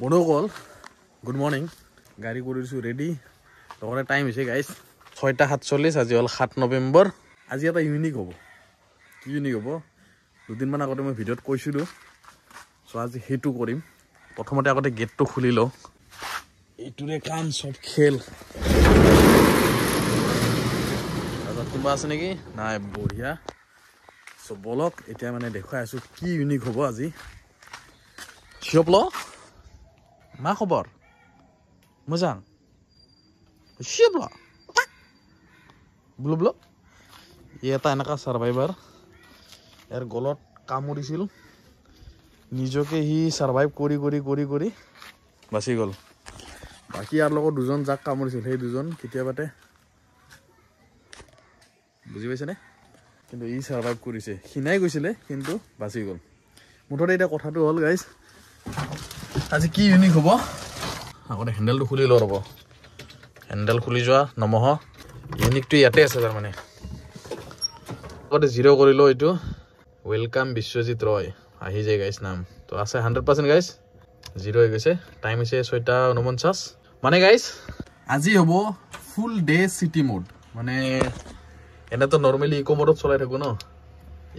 বন্ধুসকল good morning গাড়ী কৰিছোঁ ৰেডি লগতে টাইম হৈছে গাইজ 6:47 আজি হ'ল 7 নৱেম্বৰ আজি এটা ইউনিক হ'ব কি ইউনিক হ'ব দুদিনমান আগতে মই ভিডিঅ'ত কৈছিলোঁ চ' আজি সেইটো কৰিম প্ৰথমতে আগতে গেটটো খুলি লওঁ এইটোৰে কাম চব খেল কোনোবা আছে নেকি নাই বঢ়িয়া চ' বলক এতিয়া মানে দেখুৱাই আছোঁ কি ইউনিক হ'ব আজি চিয়প ল मा खबर मोजां सिब्ला ब्लु ब्लु এটা এনেকা সার্ভাইভার এর গলত কামুৰিছিল নিজকে হি সাৰ্ভাইভ কৰি কৰি কৰি কৰি বাচি গল বাকি আৰ লগত দুজন যাক কামুৰিছিল সেই দুজন কেতিয়াবাতে বুজি পাইছেনে কিন্তু ই সাৰ্ভাইভ কৰিছে খিনাই গৈছিলে কিন্তু বাচি গল মুঠতে এটা কথাটো হল গাইস আজি কি ইউনিক হ'ব আগতে হ্যান্ডেলটো খুলি ল ৰব হ্যান্ডেল খুলি যোৱা নমহ ইউনিকটো ইয়াতে আছে তাৰ মানে আগতে 0 কৰিলো এইটো ওয়েলকাম বিশ্বজিৎ ৰয় আহি যায় গাইস নাম তো আছে 100% গাইস 0 হৈ গৈছে টাইম হৈছে 6:49 মানে গাইস আজি হ'ব ফুল ডে সিটি মোড মানে এনে তো নরমালি ইকো মোডত চলাই থাকো ন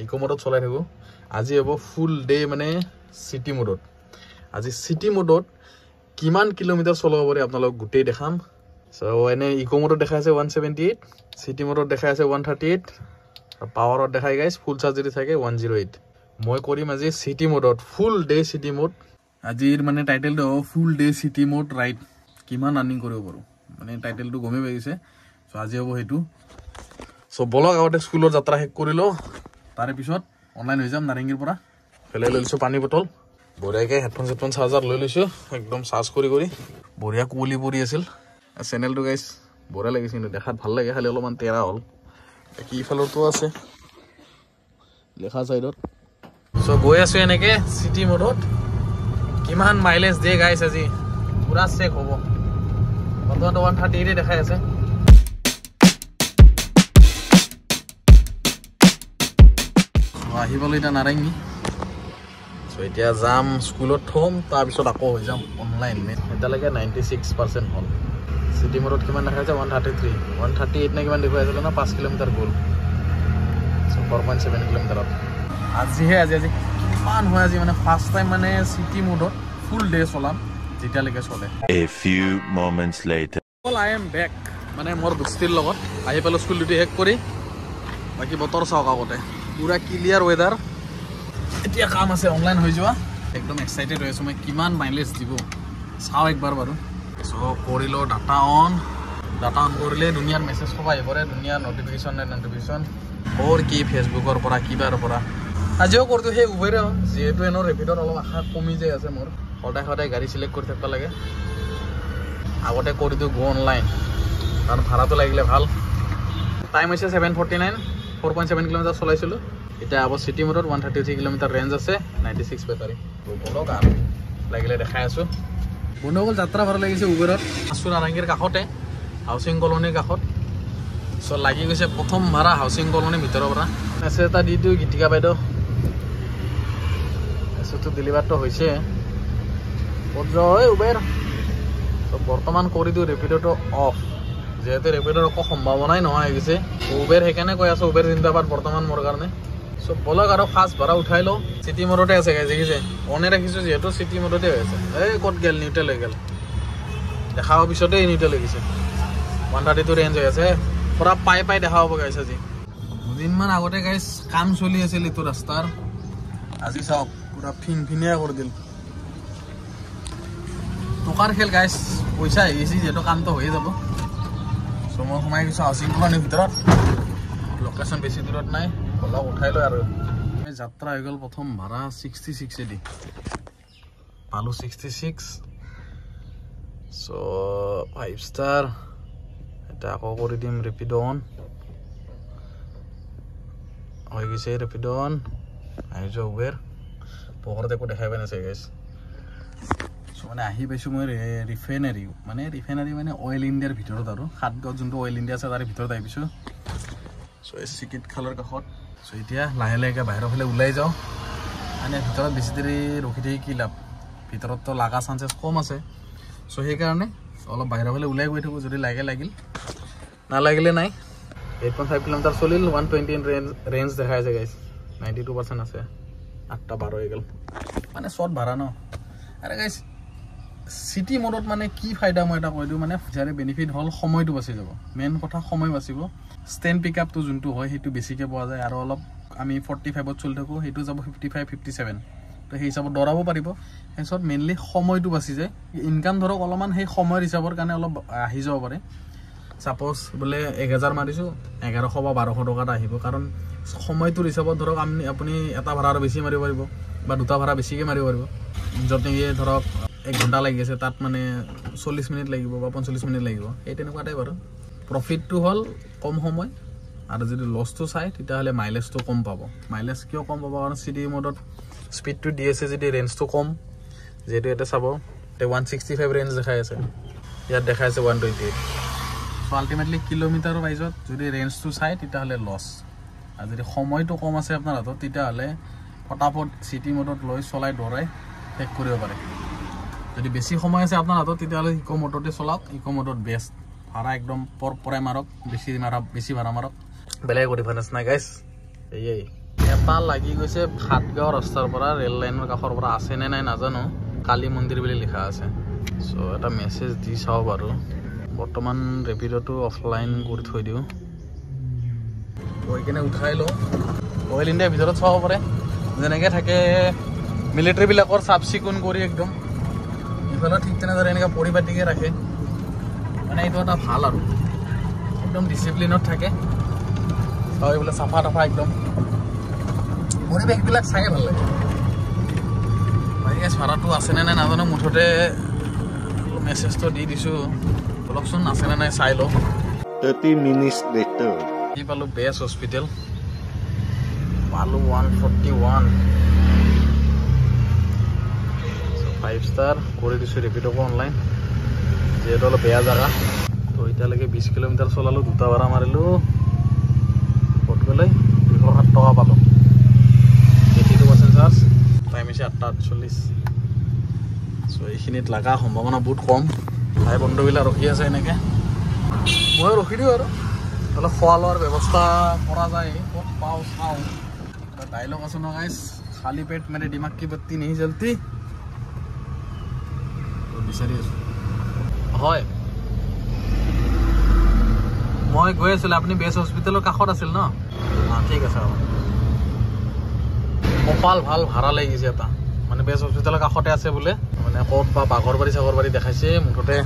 ইকো মোডত চলাই থাকো আজি হ'ব ফুল ডে মানে সিটি মোডত আজি সিটি মোডত কিমান কিলোমিটাৰ চলাব পাৰি আপোনালোক গুটেই দেখাম সো এনে ইকো মোডত দেখাই আছে 178 সিটি মোডত দেখাই আছে 138 আৰু পাৱাৰত দেখাই গাইস ফুল চাৰ্জ যদি থাকে 108 মই কৰিম আজি সিটি মোডত ফুল ডে সিটি মোড আজিৰ মানে টাইটেলটো ফুল ডে সিটি মোড ৰাইড কিমান ৰানিং কৰিব পাৰো মানে টাইটেলটো গমে পাইছে সো আজি হ'ব হেতু সো বলক আগতে স্কুলৰ যাত্ৰা শেষ কৰিলো তাৰে পিছত অনলাইন হৈ যাম নাৰেঙ্গীৰ পৰা ফেলাই লৈছো পানী বটল বঢ়িয়াকে হেডফোন চাৰ্জাৰ লৈ লৈছো একদম চাৰ্জ কৰি কৰি বঢ়িয়া কুলি পৰি আছিল চেনেলটো গাইস বঢ়িয়া লাগিছে কিন্তু দেখাত ভাল লাগে খালি অলপমান তেৰা হল কি ইফালৰটো আছে লেখা সাইডত সো গৈ আছো এনেকে সিটি মোডত কিমান মাইলেজ দিয়ে গাইস আজি পুৰা চেক হ'ব বৰ্তমান 138 দেখাই আছে আহিবলৈ এটা নাৰেঙ্গী সো এতিয়া যাম স্কুলত থম তাৰ পিছত আকৌ হৈ যাম অনলাইন মে এটালৈকে 96% হল সিটি মোডত কিমান দেখাইছে 138 নে কিমান দেখুৱাই আছিল না 5 কিলোমিটাৰ গ'ল সো 4.7 কিলোমিটাৰত আজি কিমান হয় আজি মানে ফাৰ্স্ট টাইম মানে সিটি মোডত ফুল ডে চলাম যেতিয়ালৈকে চলে a few moments later I am back মানে মোৰ বুষ্টিৰ লগত আহি পালো স্কুল ডিউটি শেষ কৰি বাকি বতৰ চাওক আগতে পুৰা ক্লিয়াৰ ওয়েদাৰ এতিয়া কাম আছে অনলাইন হৈ যোৱা একদম এক্সাইটেড হৈ আছো মই কিমান মাইলেজ দিব চাও একবাৰ বাৰু সো কৰিলো ডাটা অন কৰিলে দুনিয়াৰ মেছেজ সব আহি পৰে দুনিয়াৰ নটিফিকেশন और কি ফেসবুকৰ পৰা কিবাৰ পৰা আজিও কৰতো হে উবেৰে যেহেতু এনো ৰেপিডৰ অলপ আশা কমি যায় আছে মোৰ সদায় গাড়ী সিলেক্ট কৰি থাকিব লাগে আগতে কৰি দিও গো অনলাইন কাৰণ ভাড়াটো লাগিলে ভাল টাইম হৈছে 7:49 4.7 কিলোমিটাৰ চলাইছিলো এটা আব সিটি মোডত 133 কিলোমিটাৰ ৰেঞ্জ আছে 96 বেটাৰী বলক আৰু লাগিলে দেখাই আছো বন্ধুসকল যাত্ৰা ভাৰ লাগিছে উবেৰত আছো নাৰেঙ্গীৰ কাষতে হাউচিং কলনীৰ কাষত সো লাগি গৈছে প্ৰথম ভাড়া হাউচিং কলনীৰ ভিতৰৰ পৰা মেছেজ এটা দি দিও গীতিকা বাইদেউ মেছেজটো ডেলিভাৰটো হৈছে উবেৰ সো বৰ্তমান কৰি দিও ৰেপিডটো অফ যেহেতু ৰেপিডৰ একো সম্ভাৱনাই নহয় হৈ গৈছে উবেৰ সেইকাৰণে কৈ আছো উবেৰ জিন্দাবাদ বৰ্তমান মোৰ কাৰণে সো বলক আৰু ফাৰ্ষ্ট ভাড়া উঠাই লওঁ সিটি মোডতে আছে গাইজ দেখিছে অনে ৰাখিছো যেহেতু সিটি মোডতে হৈ আছে এই ক'ত গেল নিউট্ৰেল হৈ গেল দেখাব পিছতে নিউট্ৰেল হৈ গৈছে 132 ৰেঞ্জ হৈ আছে পুৰা পাই দেখা হ'ব গাইজ আজি দুদিনমান আগতে গাইজ কাম চলি আছিল এইটো ৰাস্তাৰ আজি চাওক পুৰা ফিনফিনিয়া কৰি দিল টকাৰ খেল গাইজ পইচা আহি গৈছে যিহেতু কামটো হৈ যাব সো মই সোমাই গৈছো হাউচিং কলনীৰ ভিতৰত লোকেশ্যন বেছি দূৰত নাই বলক উঠাই লয় আৰু যাত্ৰা হৈ গ'ল প্ৰথম ভাড়া 66 এদি পালো 66 সো 5 ষ্টাৰ এটা আকৌ কৰি দিম ৰেপিড অন হৈ গৈছে ৰেপিড অন আহি যোৱা উবেৰ পকৰত একো দেখাই পাই নাছে গাইজ সো মানে আহি পাইছো মই ৰিফাইনাৰী মানে অইল ইণ্ডিয়াৰ ভিতৰত আৰু সাতগাঁৱত যোনটো অইল ইণ্ডিয়া আছে তাৰে ভিতৰত আহি পাইছো সো চিকিট খালৰ কাষত সো এতিয়া লাহে লাহে বাহিৰৰ ফালে ওলাই যাওঁ মানে ভিতৰত বেছি দেৰি ৰখি থাকি কি লাভ ভিতৰত তো লাগা চান্সেছ কম আছে সো সেইকাৰণে অলপ বাহিৰৰ ফালে ওলাই গৈ থাকোঁ যদি লাগিল নালাগিলে নাই 8.5 কিলোমিটাৰ চলিল 120 ৰেঞ্জ দেখাই আছে গাইছ 92% আছে 8:12 হৈ গ'ল মানে শৰ্ট ভাড়া ন আৰে গাইছ সিটি মোডত মানে কি ফায়দা মই এটা কৈ দিওঁ মানে যাৰে বেনিফিট হ'ল সময়টো বাচি যাব মেইন কথা সময় বাচিব ষ্টেণ্ড পিকআপটো যোনটো হয় সেইটো বেছিকৈ পোৱা যায় আৰু অলপ আমি 45ত চলি থাকোঁ সেইটো যাব 55 57 তো সেই হিচাপত দৌৰাব পাৰিব তাৰপিছত মেইনলি সময়টো বাচি যায় ইনকাম ধৰক অলপমান সেই সময়ৰ হিচাপৰ কাৰণে অলপ আহি যাব পাৰে সাপোজ বোলে 1000 মাৰিছোঁ 1100 বা 1200 টকাত আহিব কাৰণ সময়টোৰ হিচাপত ধৰক আপুনি এটা ভাড়া আৰু বেছি মাৰিব পাৰিব বা দুটা ভাড়া বেছিকৈ মাৰিব পাৰিব য'ত ধৰক 1 ঘণ্টা লাগি আছে তাত মানে 40 মিনিট লাগিব বা 45 মিনিট লাগিব এই তেনেকুৱাটাই বাৰু প্ৰফিটটো হ'ল কম সময় আৰু যদি লছটো চাই তেতিয়াহ'লে মাইলেজটো কম পাব মাইলেজ কিয় কম পাব কাৰণ চিটি মোডত স্পীডটো দি আছে যদি ৰেঞ্জটো কম যেহেতু এটা চাব 165 ৰেঞ্জ দেখাই আছে ইয়াত দেখাই আছে 128 সো আল্টিমেটলি কিলোমিটাৰ ৱাইজত যদি ৰেঞ্জটো চাই তেতিয়াহ'লে লছ আৰু যদি সময়টো কম আছে আপোনাৰ হাতত তেতিয়াহ'লে ফটাফট চিটি মোডত লৈ চলাই দৌৰাই শেষ কৰিব পাৰে যদি বেছি সময় আছে আপোনাৰ হাতত তেতিয়াহ'লে ইকো মোডতে চলাওক ইকো মোডত বেষ্ট ভাড়া একদম পৰাই মাৰক বেছি ভাড়া মাৰক বেলেগ একো ডিফাৰেঞ্চ নাই গাইছ এই এটা লাগি গৈছে সাতগাঁও ৰাস্তাৰ পৰা ৰেল লাইনৰ কাষৰ পৰা আছে নে নাই নাজানো কালী মন্দিৰ বুলি লিখা আছে চ' এটা মেছেজ দি চাওঁ বাৰু বৰ্তমান ৰেপিডোটো অফলাইন কৰি থৈ দিওঁ গৈ কিনে উঠাই লওঁ অইল ইণ্ডিয়াৰ ভিতৰত চাব পাৰে যেনেকৈ থাকে মিলিটাৰীবিলাকৰ চাফ চিকুণ কৰি একদম ইফালে ঠিক তেনেদৰে এনেকৈ পৰিপাটিকৈ ৰাখে মানে এইটো এটা ভাল আৰু একদম ডিচিপ্লিনত থাকে আৰু এইবিলাক চাফা টাফা একদম পৰিৱেশবিলাক চাই ভাল লাগে ভাড়াটো আছেনে নাই নাজানো মুঠতে মেছেজটো দি দিছোঁ অলপচোন আছেনে নাই চাই লওঁ 30 minutes later এই পালোঁ বেষ্ট হস্পিটেল পালোঁ 141 5 ষ্টাৰ কৰি দিছোঁ ৰেপিডোকো অনলাইন যিহেতু অলপ বেয়া জেগা তো এতিয়ালৈকে 20 কিলোমিটাৰ চলালোঁ দুটা ভাড়া মাৰিলোঁ ক'ত গ'লে 207 টকা পালোঁ 82% চাৰ্জ টাইম হৈছে 8:48 চ' এইখিনিত লগা সম্ভাৱনা বহুত কম ভাই বন্ধুবিলাক ৰখি আছে এনেকৈ মই ৰখি দিওঁ আৰু অলপ খোৱা লোৱাৰ ব্যৱস্থা কৰা যায় ক'ত পাওঁ চাওঁ ডাইলগ আছো ন গাইছ খালী পেট মেৰে দিমাগ কি বত্তি নেহি জ্বলতি বিচাৰি আছোঁ হয় মই গৈ আছিলোঁ আপুনি বেষ্ট হস্পিটেলৰ কাষত আছিল ন ঠিক আছে কপাল ভাল ভাড়া লাগিছে এটা মানে বেষ্ট হস্পিটেলৰ কাষতে আছে বোলে মানে ক'ত বা বাঘৰবাৰী চাগৰবাৰী দেখাইছে মুঠতে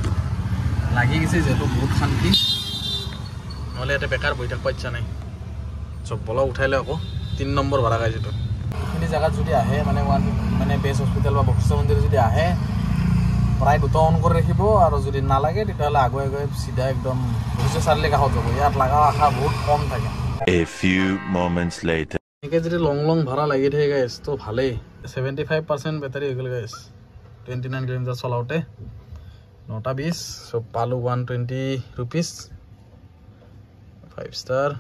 লাগি গৈছে যিহেতু বহুত শান্তি নহ'লে ইয়াতে বেকাৰ বহি থাকিব ইচ্ছা নাই চব বলক উঠাই লৈ আকৌ 3 নম্বৰ ভাড়া গাই যিটো এইখিনি জেগাত যদি আহে মানে বেষ্ট হস্পিটেল বা বশিষ্ঠ মন্দিৰ যদি আহে প্ৰায় দুটা অন কৰি ৰাখিব আৰু যদি নালাগে তেতিয়াহ'লে আগুৱাই গৈ চিধা একদম বশিষ্ঠ চাৰিআলি কাষত যাব ইয়াত লগা আশা বহুত কম থাকে A few moments later. এনেকৈ যদি লং ভাড়া লাগি থাকে গাইছ তো ভালেই 75% বেটাৰী হৈ গ'ল গাইছ 29 কিলোমিটাৰ চলাওঁতে 9:20 চব পালোঁ 120 ৰুপিজ 5 ষ্টাৰ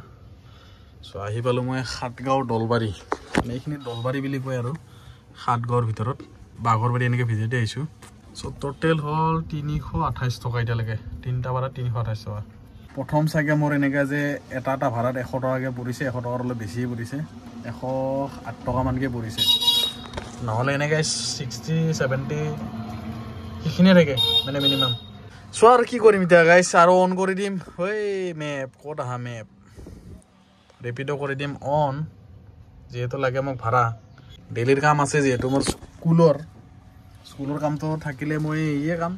চ' আহি পালোঁ মই সাতগাঁও দলবাৰী মানে এইখিনি দলবাৰী বুলি কয় আৰু সাতগাঁৱৰ ভিতৰত বাঘৰবাৰী এনেকৈ ভিজিট আহিছোঁ চ' টোটেল হ'ল 328 টকা এতিয়ালৈকে 3টা ভাড়াত 328 টকা প্ৰথম চাগে মোৰ এনেকৈ যে এটা ভাড়াত 100 টকাকৈ পৰিছে 100 টকাৰ অলপ বেছিয়ে পৰিছে 108 টকামানকৈ পৰিছে নহ'লে এনেকৈ 60 70 সেইখিনিয়ে থাকে মানে মিনিমাম চ' আৰু কি কৰিম এতিয়া গাইছ আৰু অন কৰি দিম ঐ মেপ ক'ত আহা মেপ ৰেপিডো কৰি দিম অন যিহেতু লাগে মোক ভাড়া ডেইলিৰ কাম আছে যিহেতু মোৰ স্কুলৰ কামটো থাকিলে মই কাম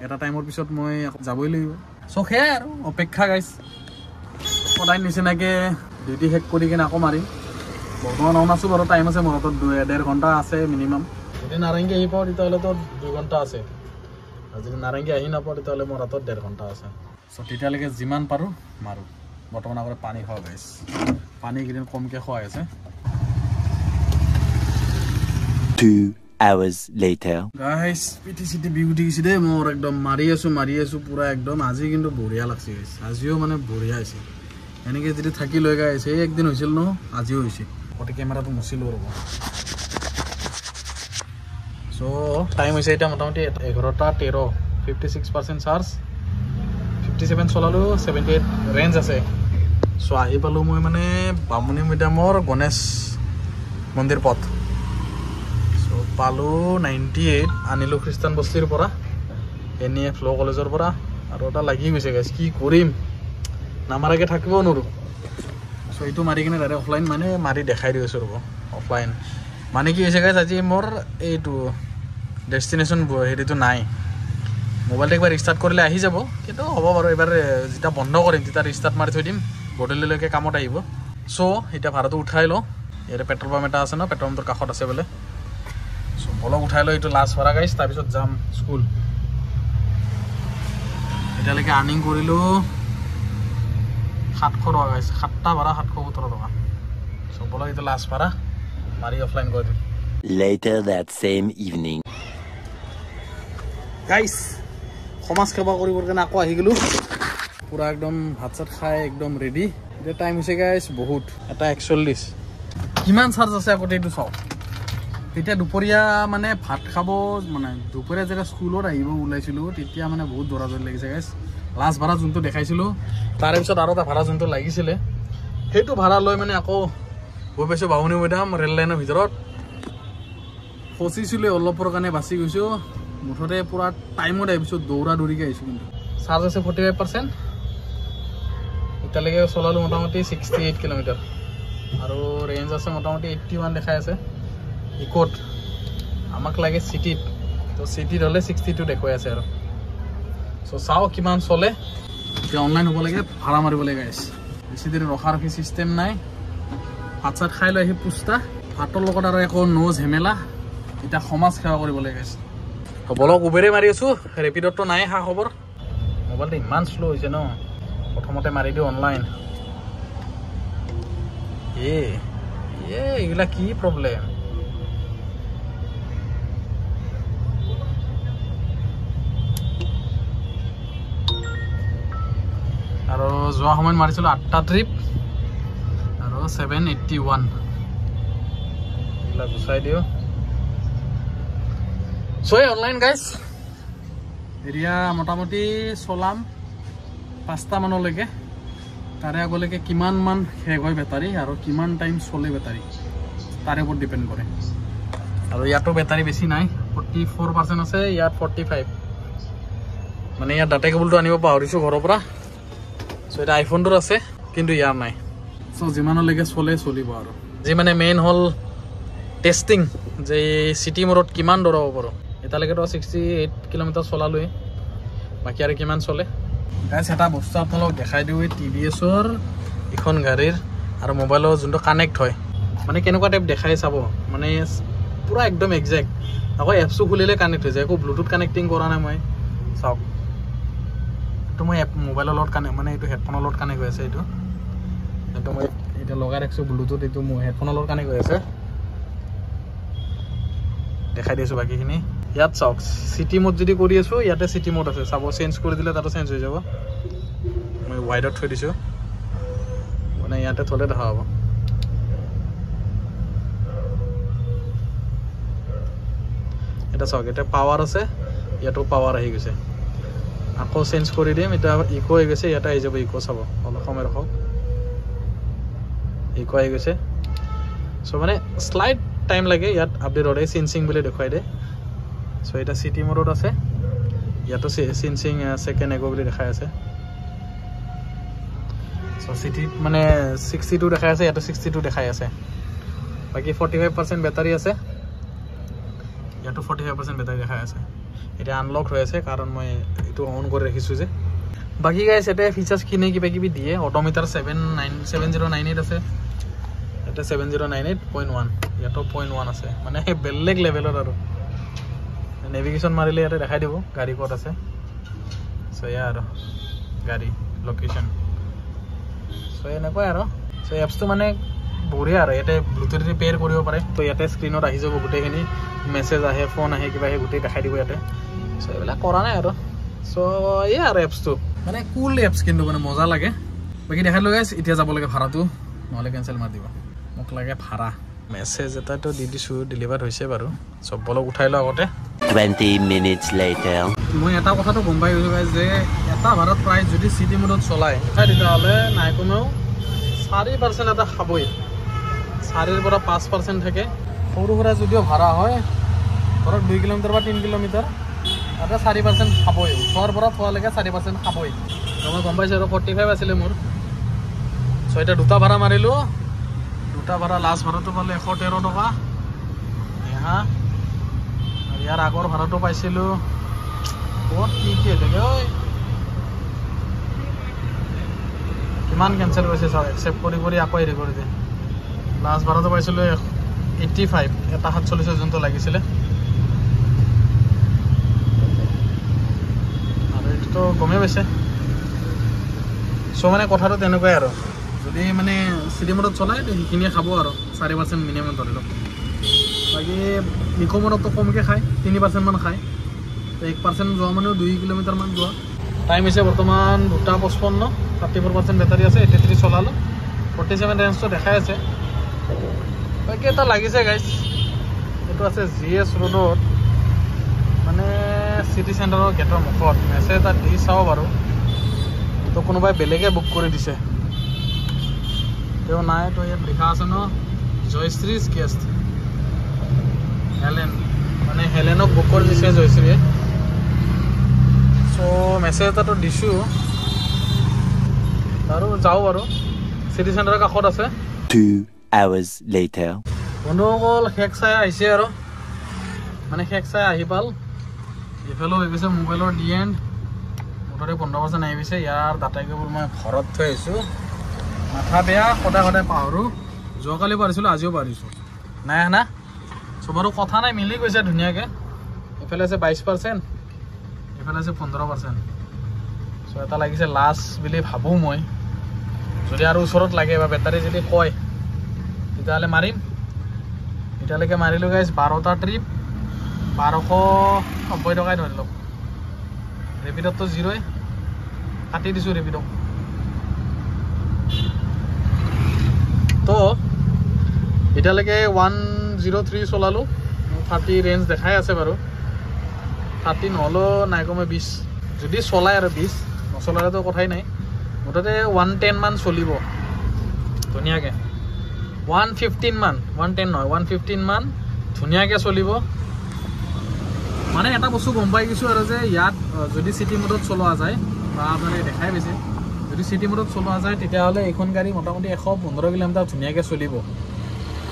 এটা টাইমৰ পিছত মই যাবই লাগিব চ' সেয়াই আৰু অপেক্ষা গাইছ সদায় নিচিনাকৈ ডিউটি শেষ কৰি কিনে আকৌ মাৰিম বৰ্তমান অন আছোঁ বাৰু টাইম আছে মোৰ হাতত 1.5 ঘণ্টা আছে মিনিমাম যদি নাৰেংগী আহি পাওঁ তেতিয়াহ'লেতো 2 ঘণ্টা আছে আৰু যদি নাৰেংগী আহি নাপাওঁ তেতিয়াহ'লে মোৰ হাতত 1.5 ঘণ্টা আছে চ' তেতিয়ালৈকে যিমান পাৰোঁ মাৰোঁ বৰ্তমান আগতে পানী খোৱা গাইছ পানী কেইদিন কমকৈ খোৱাই আছে 2 hours later. গাইছ পিঠি চিঠি বিষ উঠি গৈছে দেই মোৰ একদম মাৰি আছোঁ পুৰা একদম আজি কিন্তু বঢ়িয়া লাগছে গাইছ আজিও মানে বঢ়িয়া হৈছে এনেকৈ যদি থাকি লৈ গাইছ এই একদিন হৈছিল ন আজিও হৈছে গতিকে কেমেৰাটো মুচিলোঁ ৰ'ব সো টাইম হৈছে এটা মোটামুটি 11:13 56% চাৰ্জ 57 চলালো 78 ৰেঞ্জ আছে সো আহি পালো মই মানে বামুণী মিডিয়ামৰ গণেশ মন্দিৰ পথ সো পালো 98 আনিলো খ্ৰীষ্টান বস্তিৰ পৰা NEF ল কলেজৰ পৰা আৰু এটা লাগি গৈছে গাইছ কি কৰিম নামাৰাকে থাকিব নোৱাৰো সো এইটো মাৰি কিনে ডাইৰেক্ট অফলাইন মানে মাৰি দেখাই দি আছো ৰব অফলাইন মানে কি হৈছে গাইছ আজি মোৰ এইটো ডেষ্টিনেশ্যন হেৰিটো নাই মোবাইলটো একবাৰ ৰিষ্টাৰ্ট কৰিলে আহি যাব কিন্তু হ'ব বাৰু এবাৰ যেতিয়া বন্ধ কৰিম তেতিয়া ৰিষ্টাৰ্ট মাৰি থৈ দিম গধূলিলৈকে কামত আহিব সো এতিয়া ভাড়াটো উঠাই লওঁ ইয়াতে পেট্ৰল পাম্প এটা আছে ন পেট্ৰল পাম্পটোৰ কাষত আছে বোলে সো বলক উঠাই লওঁ এইটো লাষ্ট ভাড়া গাইছ তাৰপিছত যাম স্কুল এতিয়ালৈকে আৰ্নিং কৰিলোঁ 700 টকা গাইছ 7টা ভাড়া 770 টকা সো বলক এইটো লাষ্ট ভাড়া মাৰি অফলাইন কৰি দিম Later that same evening. গাইছ সমাজ সেৱা কৰিবৰ কাৰণে আকৌ আহি গ'লোঁ পুৰা একদম ভাত চাত খাই একদম ৰেডি এতিয়া টাইম হৈছে গাইছ বহুত এটা 41 কিমান চাৰ্জ আছে আগতে এইটো চাওক তেতিয়া দুপৰীয়া মানে ভাত খাব মানে দুপৰীয়া যেতিয়া স্কুলত আহিব ওলাইছিলোঁ তেতিয়া মানে বহুত দৌৰা-দৌৰি লাগিছে গাইছ লাষ্ট ভাড়া যোনটো দেখাইছিলোঁ তাৰপিছত আৰু এটা ভাড়া যোনটো লাগিছিলে সেইটো ভাড়া লৈ মানে আকৌ গৈ পাইছোঁ বামুণী মৈদাম ৰেল লাইনৰ ভিতৰত ফচিছিলোঁ অলপৰ কাৰণে বাচি গৈছোঁ মুঠতে পুৰা টাইমত আহিছোঁ দৌৰা দৌৰিকৈ আহিছোঁ কিন্তু চাৰ্জ আছে 45% এতিয়ালৈকে চলালোঁ মোটামুটি 68 কিলোমিটাৰ আৰু ৰেঞ্জ আছে মোটামুটি 81 দেখাই আছে ইকোত আমাক লাগে চিটিত তো চিটিত হ'লে 62 দেখুৱাই আছে আৰু সো চাওঁ কিমান চলে এতিয়া অনলাইন হ'ব লাগে ভাড়া মাৰিব লাগে গাইছ বেছি দেৰি ৰখা ৰখি চিষ্টেম নাই ভাত চাত খাই লৈ আহি পুষ্টা ভাতৰ লগত আৰু একো নো ঝেমেলা এতিয়া সমাজ সেৱা কৰিব লাগে গাইছ বলক উবেৰে মাৰি আছোঁ ৰেপিডতটো নাই খা খবৰ মোবাইলটো ইমান শ্ল' হৈছে ন প্ৰথমতে মাৰি দিওঁ অনলাইন এইগিলা কি প্ৰব্লেম আৰু যোৱা সময়ত মাৰিছিলোঁ 8টা ট্ৰিপ আৰু 781 এইবিলাক গুচাই দিওঁ সো অনলাইন গাইছ এতিয়া মোটামুটি চলাম 5টা মানলৈকে তাৰে আগলৈকে কিমান মান শেষ হয় বেটাৰী আৰু কিমান টাইম চলে বেটাৰী তাৰে ওপৰত ডিপেণ্ড কৰে আৰু ইয়াতো বেটাৰী বেছি নাই 44% আছে ইয়াত 45 মানে ইয়াত ডাটা কেবলটো আনিব পাহৰিছোঁ ঘৰৰ পৰা সো এটা আইফোনটোৰ আছে কিন্তু ইয়াৰ নাই সো যিমানলৈকে চলে চলিব আৰু যি মানে মেইন হ'ল টেষ্টিং যে চিটি মোডত কিমান দৌৰাব পাৰোঁ এতিয়ালৈকেতো 68 কিলোমিটাৰ চলালোৱে বাকী আৰু কিমান চলে গাইছ এটা বস্তু আপোনালোকক দেখাই দিওঁ এই TVSৰ এখন গাড়ীৰ আৰু মোবাইলৰ যোনটো কানেক্ট হয় মানে কেনেকুৱা টাইপ দেখাই চাব মানে পুৰা একদম একজেক্ট আকৌ এপছটো খুলিলে কানেক্ট হৈ যায় একো ব্লুটুথ কানেক্টিং কৰা নাই মই চাওক এইটো মই মোবাইলৰ লগত কানেক্ট মানে এইটো হেডফোনৰ লগত কানেক্ট হৈ আছে এইটো মই এতিয়া লগাই ৰাখিছোঁ ব্লুটুথ এইটো মোৰ হেডফোনৰ লগত কানেক্ট হৈ আছে দেখাই দিছোঁ বাকীখিনি ইয়াত চাওক চিটি মোড যদি কৰি আছোঁ ইয়াতে চিটি মোড আছে চাব চেঞ্জ কৰি দিলে তাতো চেঞ্জ হৈ যাব মই ৱাইডত থৈ দিছোঁ মানে ইয়াতে থ'লে দেখা হ'ব এটা চাওক এতিয়া পাৱাৰ আছে ইয়াতো পাৱাৰ আহি গৈছে আকৌ চেঞ্জ কৰি দিম এতিয়া ইকো হৈ গৈছে ইয়াতে আহি যাব ইকো চাব অলপ সময় ৰখক ইকো আহি গৈছে চ' মানে শ্লাইড টাইম লাগে ইয়াত আপডেট হ'লে চিনচিং বুলি দেখুৱাই দিয়ে চ' এটা চিটি মোডত আছে ইয়াতো চিনচিং ছেকেণ্ড এগো বুলি দেখাই আছে চ' চিটিত মানে 62 দেখাই আছে ইয়াতো 62 দেখাই আছে বাকী 45% বেটাৰী আছে ইয়াতো 45% বেটাৰী দেখাই আছে এতিয়া আনলক হৈ আছে কাৰণ মই এইটো অন কৰি ৰাখিছোঁ যে বাকী গাইছ এতিয়া ফিচাৰ্ছ কিনে কিবা কিবি দিয়ে অটোমিটাৰ 7098 আছে এটা 7098.1 ইয়াতো 0.1 আছে মানে বেলেগ লেভেলৰ আৰু নেভিগেশ্যন মাৰিলে ইয়াতে দেখাই দিব গাড়ী ক'ত আছে চ' এয়া আৰু গাড়ী লোকেশ্যন চ' এনেকুৱাই আৰু চ' এপছটো মানে বঢ়িয়া আৰু ইয়াতে ব্লুটুথেদি পেয়াৰ কৰিব পাৰে তো ইয়াতে স্ক্ৰীণত আহি যাব গোটেইখিনি মেছেজ আহে ফোন আহে কিবা আহে গোটেই দেখাই দিব ইয়াতে চ' এইবিলাক কৰা নাই আৰু চ' এয়া আৰু এপছটো মানে কুল এপছ কিন্তু মানে মজা লাগে বাকী দেখাই লৈ গাইছ এতিয়া যাব লাগে ভাড়াটো নহ'লে কেঞ্চেল মাৰি দিব মোক লাগে ভাড়া মেছেজ এটাতো দি দিছোঁ ডেলিভাৰ হৈছে বাৰু চব বলক উঠাই লওঁ আগতে 20 minutes later. মই এটা কথাটো গম পাই গৈছোঁ যে এটা ভাড়াত প্ৰায় যদি চিটি মোডত চলায় তেতিয়াহ'লে নাই কমেও 4% এটা খাবই 4ৰ পৰা 5% থাকে সৰু সুৰা যদিও ভাড়া হয় ধৰক 2 কিলোমিটাৰ বা 3 কিলোমিটাৰ তাতে 4% খাবই ওচৰৰ পৰা থোৱালৈকে 4% খাবই মই গম পাইছোঁ আৰু 45 আছিলে মোৰ চ' এতিয়া দুটা ভাড়া মাৰিলোঁ দুটা ভাড়া লাষ্ট ভাড়াটো পালোঁ 113 টকা হা আৰু ইয়াৰ আগৰ ভাড়াটো পাইছিলোঁ বহুত কি হৈ থাকে ঐ কিমান কেঞ্চেল কৰিছে চাওক একচেপ্ট কৰি কৰি আকৌ হেৰি কৰি দিয়ে লাষ্ট ভাড়াটো পাইছিলোঁ 85 এটা 47 যোনটো লাগিছিলে আৰু এইটোতো গমেই পাইছে চ' মানে কথাটো তেনেকুৱাই আৰু যদি মানে চিটি মোডত চলায় সেইখিনিয়ে খাব আৰু 4% মিনিমাম ধৰি লওক বাকী ইক' মোডততো কমকৈ খায় 3% মান খায় 1% যোৱা মানেও 2 কিলোমিটাৰমান যোৱা টাইম হৈছে বৰ্তমান 2:55 34% বেটাৰী আছে 83 চলালোঁ 47 ৰেঞ্জটো দেখাই আছে বাকী এটা লাগিছে গাইজ এইটো আছে GS ৰোডত মানে চিটি চেণ্টাৰৰ গেটৰ মুখত মেছেজ এটা দি চাওঁ বাৰু তো কোনোবাই বেলেগে বুক কৰি দিছে তেওঁ নাই তো ইয়াত লিখা আছে ন জয়শ্ৰীজ গেষ্ট হেলেন মানে হেলেনক বুক কৰি দিছে জয়শ্ৰীয়ে চ' মেছেজ এটাতো দিছোঁ আৰু যাওঁ বাৰু চিটি চেণ্টাৰৰ কাষত আছে 2 hours later. বন্ধুসকল শেষ চাই আহিছে আৰু মানে শেষ চাই আহি পাল ইফালেও হৈ গৈছে মোবাইলৰ ডি এণ্ড মুঠতে 15% আহি গৈছে ইয়াৰ ডাটা কেবল মই ঘৰত থৈ আহিছোঁ মাথা বেয়া সদায় সদায় পাহৰোঁ যোৱাকালি পাৰিছিলোঁ আজিও পাৰিছোঁ নাই না চবৰো কথা নাই মিলি গৈছে ধুনীয়াকৈ এইফালে আছে 22% এইফালে আছে 15% চ' এটা লাগিছে লাষ্ট বুলি ভাবোঁ মই যদি আৰু ওচৰত লাগে বা বেটাৰী যদি কয় তেতিয়াহ'লে মাৰিম এতিয়ালৈকে মাৰিলোঁ গাইজ 12টা ট্ৰিপ 1290 টকাই ধৰি লওক ৰেপিডততো জিৰ'ই কাটি দিছোঁ ৰেপিডক তো এতিয়ালৈকে 103 চলালোঁ 30 ৰেঞ্জ দেখাই আছে বাৰু 30 নহ'লেও নাই কমে 20 যদি চলায় আৰু 20 নচলালেতো কথাই নাই মুঠতে 110 মান চলিব ধুনীয়াকৈ 115 মান 110 নহয় 115 মান ধুনীয়াকৈ চলিব মানে এটা বস্তু গম পাই গৈছোঁ আৰু যে ইয়াত যদি চিটি মোডত চলোৱা যায় বা আপোনালোকে দেখাই পাইছে যদি চিটি মোডত চলোৱা যায় তেতিয়াহ'লে এইখন গাড়ী মোটামুটি 115 কিলোমিটাৰ ধুনীয়াকৈ চলিব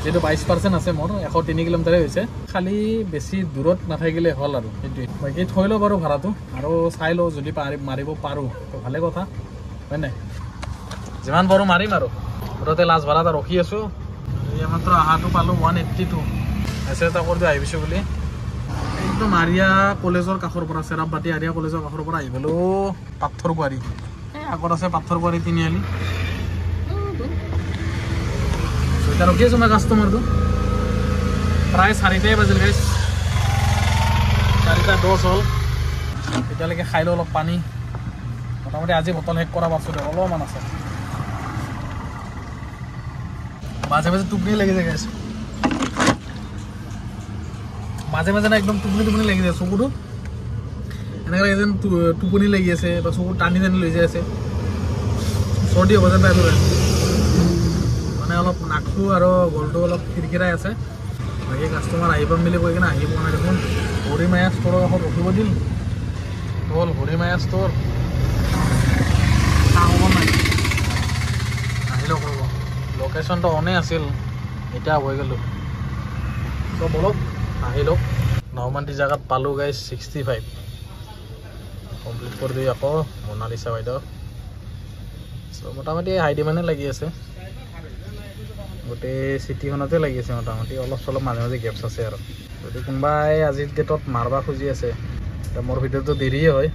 যিহেতু 22% আছে মোৰ 103 কিলোমিটাৰে হৈছে খালি বেছি দূৰত নাথাকিলে হ'ল আৰু সেইটোৱে বাকী থৈ লওঁ বাৰু ভাড়াটো আৰু চাই লওঁ যদি মাৰিব পাৰোঁ তো ভালে কথা হয় নাই যিমান পাৰোঁ মাৰিম আৰু মুঠতে লাষ্ট ভাড়া এটা ৰখি আছোঁ এই মাত্ৰ অহাটো পালোঁ 182 মেছেজ এটা কৰি দিওঁ আহিছোঁ বুলি একদম আৰিয়া কলেজৰ কাষৰ পৰা চেৰাপবাটি আৰিয়া কলেজৰ কাষৰ পৰা আহিবলৈও পাথৰ কুঁৱাৰী এই আগত আছে পাথৰ কুঁৱাৰী তিনিআলি এতিয়া ৰখি আছোঁ মই কাষ্টমাৰটো প্ৰায় 4টাই বাজিল গাইছ 4:10 হ'ল এতিয়ালৈকে খাই লওঁ অলপ পানী মোটামুটি আজি বটল শেষ কৰা পাছত অলপমান আছে মাজে মাজে টোপনি লাগি যায় গাইছ মাজে মাজে না একদম টোপনি লাগি যায় চকুটো এনেকৈ লাগে যেন টোপনি লাগি আছে বা চকু টানি টানি লৈ যাই আছে চৰ্দি হ'ব যেন পাই মানে অলপ নাকটো আৰু গলটো অলপ খিৰখিৰাই আছে বাকী কাষ্টমাৰ আহিব বুলি কৈ কিনে আহি পোৱা নাই দেখোন হৰিমায়া ষ্ট'ৰৰ কাষত ৰখিব দিল হ'ল হৰিমায়া ষ্ট'ৰ হ'ব নাই আহিলেও কৰিব লোকেশ্যনটো অনেই আছিল এতিয়া হৈ গ'লোঁ চ' বলক আহিলোঁ নমান্তি জেগাত পালোঁ গাইজ 65 কমপ্লিট কৰি দিওঁ আকৌ মনালিছা বাইদেউ চ' মোটামুটি হাইডি মানে লাগি আছে গোটেই চিটিখনতে লাগি আছে মোটামুটি অলপ চলপ মাজে মাজে গেপছ আছে আৰু যদি কোনোবাই আজিৰ ডেটত মাৰবা খুজি আছে এতিয়া মোৰ ভিডিঅ'টো দেৰিয়ে হয়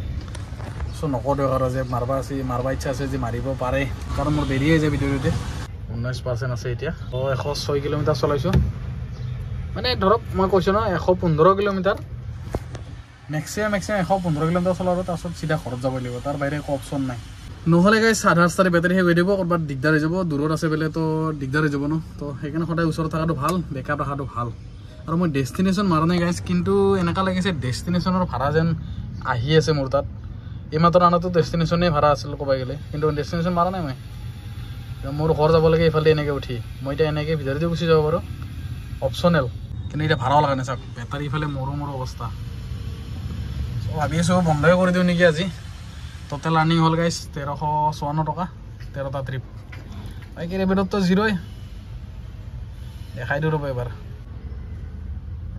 চ' নকওঁ দিয়ক আৰু যে মাৰবা ইচ্ছা আছে যে মাৰিব পাৰে কাৰণ মোৰ দেৰি হৈ যায় ভিডিঅ'টোতে 19% আছে এতিয়া 106 কিলোমিটাৰ চলাইছোঁ মানে ধৰক মই কৈছোঁ ন 115 কিলোমিটাৰ মেক্সিমাম 115 কিলোমিটাৰ চলাব তাৰপিছত চিধা ঘৰত যাব লাগিব তাৰ বাহিৰে একো অপশ্যন নাই নহ'লে গাইছ আধা ৰাস্তাতে বেটাৰী শেষ হৈ দিব, ক'ৰবাত দিগদাৰ হৈ যাব, দূৰত আছে বোলে তো দিগদাৰ হৈ যাব ন। তো সেইকাৰণে সদায় ওচৰত থকাটো ভাল, বেকআপ ৰখাটো ভাল। আৰু মই ডেষ্টিনেশ্যন মাৰা নাই গাইছ, কিন্তু এনেকুৱা লাগিছে ডেষ্টিনেশ্যনৰ ভাড়া যেন আহি আছে মোৰ তাত। এইমাত্ৰ আনাতো ডেষ্টিনেশ্যনেই ভাড়া আছিল ক'ব গ'লে, কিন্তু ডেষ্টিনেশ্যন মাৰা নাই মই। মোৰ ঘৰ যাব লাগে এইফালে এনেকৈ উঠি, মই এতিয়া এনেকৈ ভিতৰতে গুচি যাব পাৰোঁ, অপশ্যনেল। কিন্তু এতিয়া ভাড়াও লগা নাই চাওক, বেটাৰী ইফালে মোৰো অৱস্থা। চ' ভাবি আছোঁ বন্ধই কৰি দিওঁ নেকি আজি। টোটেল আৰ্নিং হ'ল গাইছ 1354 টকা, 13টা ট্ৰিপ। বাকী ৰেপিডততো জিৰ'ই দেখাই দিওঁ ৰ'ব এবাৰ।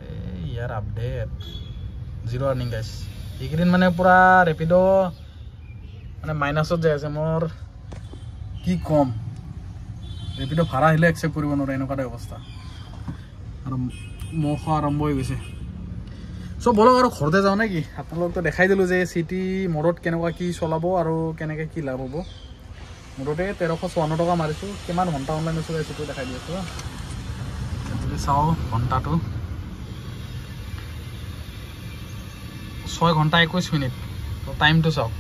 এই ইয়াৰ আপডেট জিৰ' আৰ্নিং গাইছ। এইকেইদিন মানে পূৰা ৰেপিড' মানে মাইনাছত যাই আছে মোৰ, কি ক'ম। ৰেপিড' ভাড়া আহিলে একচেপ্ট কৰিব নোৱাৰে, এনেকুৱাটাই অৱস্থা। আৰু মহ আৰম্ভ হৈ গৈছে। চ' বলক আৰু ঘৰতে যাওঁ নে কি। আপোনালোকতো দেখাই দিলোঁ যে চিটি মডত কেনেকুৱা কি চলাব আৰু কেনেকৈ কি লাভ হ'ব। মুঠতে 1354 টকা মাৰিছোঁ। কিমান ঘণ্টা অনলাইন চলাই সেইটো দেখাই দি আছোঁ। যদি চাওঁ ঘণ্টাটো 6 ঘণ্টা 21 মিনিট। তো টাইমটো চাওক,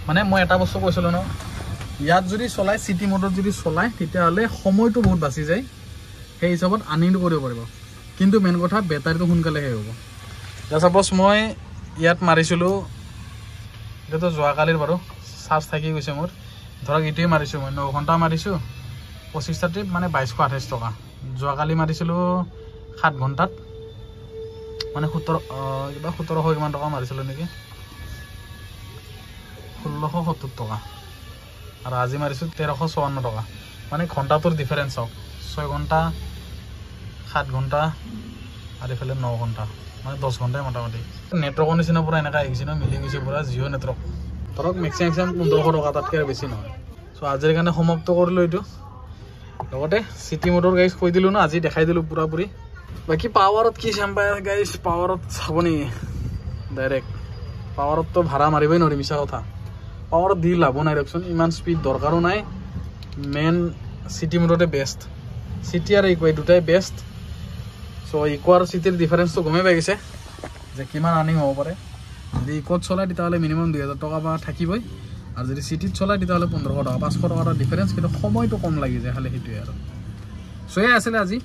মানে মই এটা বস্তু কৈছিলোঁ ন, ইয়াত যদি চলায় চিটি মডত যদি চলায় তেতিয়াহ'লে সময়টো বহুত বাচি যায়, সেই হিচাপত আৰ্নিংটো কৰিব পাৰিব। কিন্তু মেইন কথা বেটাৰীটো সোনকালে শেষ হ'ব। এতিয়া চাপ'জ মই ইয়াত মাৰিছিলোঁ, এতিয়াতো যোৱাকালিৰ বাৰু চাৰ্জ থাকি গৈছে মোৰ, ধৰক এইটোৱে মাৰিছোঁ মই 9 ঘণ্টা মাৰিছোঁ, 25টা ট্ৰিপ মানে 2228 টকা। যোৱাকালি মাৰিছিলোঁ 7 ঘণ্টাত মানে 1700 কিমান টকা মাৰিছিলোঁ নেকি, 1670 টকা। আৰু আজি মাৰিছোঁ 1354 টকা। মানে ঘণ্টাটোৰ ডিফাৰেঞ্চ হওক, 6 ঘণ্টা 7 ঘণ্টা আৰু এইফালে 9 ঘণ্টা, মানে 10 ঘণ্টাই মোটামুটি। নেটৱৰ্কৰ নিচিনা পূৰা এনেকৈ আহিছে ন, মিলি গৈছে পূৰা জিঅ' নেটৱৰ্ক। ধৰক মেক্সিমাম 1500 টকা, তাতকৈ আৰু বেছি নহয়। চ' আজিৰ কাৰণে সমাপ্ত কৰিলোঁ এইটো। লগতে চিটি মডৰ গাইজ কৈ দিলোঁ ন, আজি দেখাই দিলোঁ পুৰাপুৰি। বাকী পাৱাৰত কি চাম পাই গাইজ, পাৱাৰত চাব নেকি ডাইৰেক্ট। পাৱাৰততো ভাড়া মাৰিবই নোৱাৰি, মিছা কথা। পাৱাৰত দি লাভো নাই দিয়কচোন, ইমান স্পীড দৰকাৰো নাই। মেইন চিটি মডতে বেষ্ট, চিটি আৰু ইকো দুটাই বেষ্ট। চ' ইকো আৰু চিটিৰ ডিফাৰেঞ্চটো গমেই পাই গৈছে যে কিমান আৰ্নিং হ'ব পাৰে। যদি ইকোত চলায় তেতিয়াহ'লে মিনিমাম 2000 টকা বা থাকিবই, আৰু যদি চিটিত চলায় তেতিয়াহ'লে 1500 টকা, 500 টকা এটা ডিফাৰেঞ্চ। কিন্তু সময়টো কম লাগি যায় খালি, সেইটোৱে আৰু। চ' এই আছিলে আজি